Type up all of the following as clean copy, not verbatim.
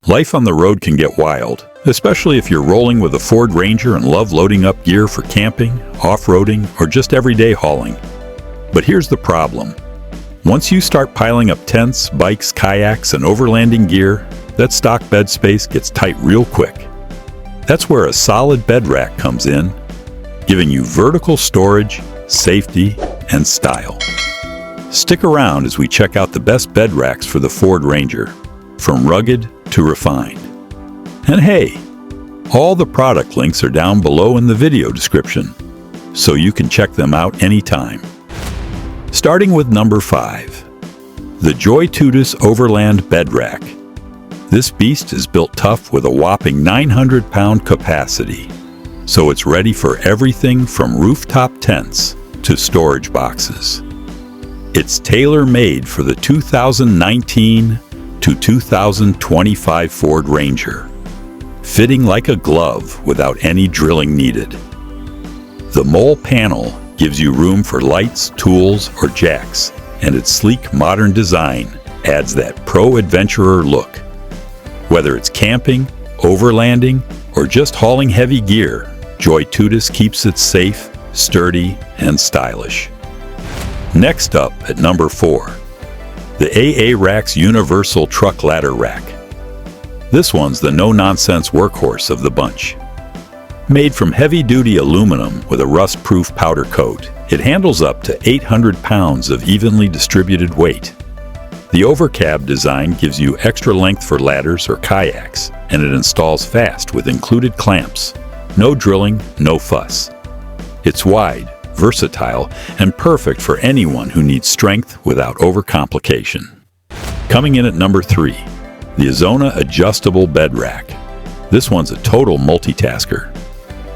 Life on the road can get wild, especially if you're rolling with a Ford Ranger and love loading up gear for camping, off-roading, or just everyday hauling. But here's the problem. Once you start piling up tents, bikes, kayaks, and overlanding gear, that stock bed space gets tight real quick. That's where a solid bed rack comes in, giving you vertical storage, safety, and style. Stick around as we check out the best bed racks for the Ford Ranger, from rugged to refined. And hey, all the product links are down below in the video description, so you can check them out anytime. Starting with number 5, the JOYTUTUS Overland Bed Rack. This beast is built tough with a whopping 900-pound capacity, so it's ready for everything from rooftop tents to storage boxes. It's tailor-made for the 2019 to 2025 Ford Ranger, fitting like a glove without any drilling needed. The mole panel gives you room for lights, tools, or jacks, and its sleek modern design adds that pro-adventurer look. Whether it's camping, overlanding, or just hauling heavy gear, JOYTUTUS keeps it safe, sturdy, and stylish. Next up at number 4, the AA Rack's Universal Truck Ladder Rack. This one's the no-nonsense workhorse of the bunch. Made from heavy-duty aluminum with a rust-proof powder coat, it handles up to 800 pounds of evenly distributed weight. The overcab design gives you extra length for ladders or kayaks, and it installs fast with included clamps. No drilling, no fuss. It's wide, versatile, and perfect for anyone who needs strength without overcomplication. Coming in at number 3, the YZONA Adjustable Bed Rack. This one's a total multitasker.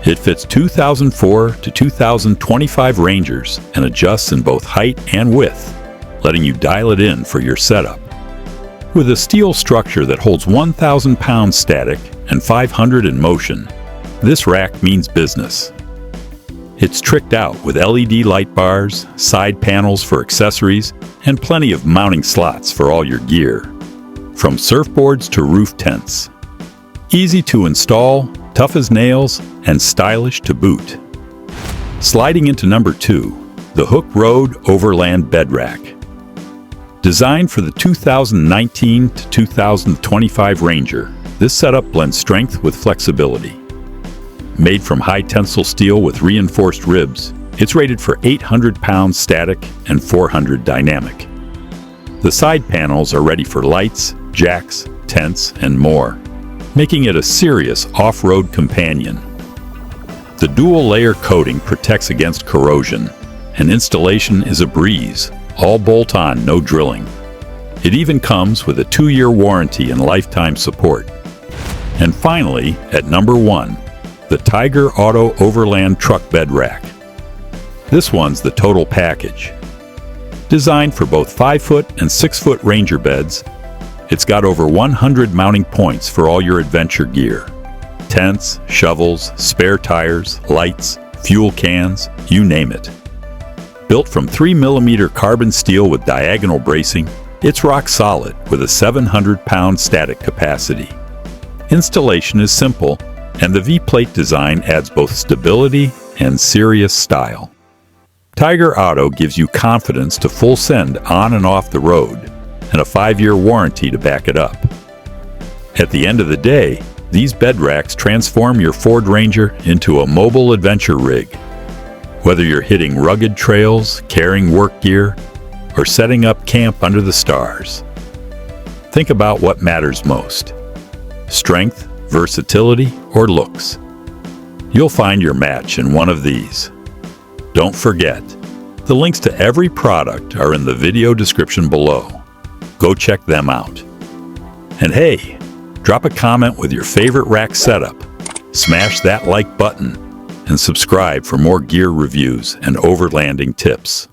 It fits 2004 to 2025 Rangers and adjusts in both height and width, letting you dial it in for your setup. With a steel structure that holds 1,000 pounds static and 500 in motion, this rack means business. It's tricked out with LED light bars, side panels for accessories, and plenty of mounting slots for all your gear, from surfboards to roof tents. Easy to install, tough as nails, and stylish to boot. Sliding into number 2, the Hooke Road Overland Bed Rack. Designed for the 2019 to 2025 Ranger, this setup blends strength with flexibility. Made from high tensile steel with reinforced ribs, it's rated for 800 pounds static and 400 dynamic. The side panels are ready for lights, jacks, tents, and more, making it a serious off-road companion. The dual-layer coating protects against corrosion, and installation is a breeze, all bolt-on, no drilling. It even comes with a 2-year warranty and lifetime support. And finally, at number 1, the Tyger Auto Overland Truck Bed Rack. This one's the total package. Designed for both 5-foot and 6-foot Ranger beds, it's got over 100 mounting points for all your adventure gear. Tents, shovels, spare tires, lights, fuel cans, you name it. Built from 3mm carbon steel with diagonal bracing, it's rock solid with a 700-pound static capacity. Installation is simple, and the V-plate design adds both stability and serious style. Tyger Auto gives you confidence to full send on and off the road, and a 5-year warranty to back it up. At the end of the day, these bed racks transform your Ford Ranger into a mobile adventure rig. Whether you're hitting rugged trails, carrying work gear, or setting up camp under the stars, think about what matters most: strength, versatility, or looks. You'll find your match in one of these. Don't forget, the links to every product are in the video description below. Go check them out. And hey, drop a comment with your favorite rack setup, smash that like button, and subscribe for more gear reviews and overlanding tips.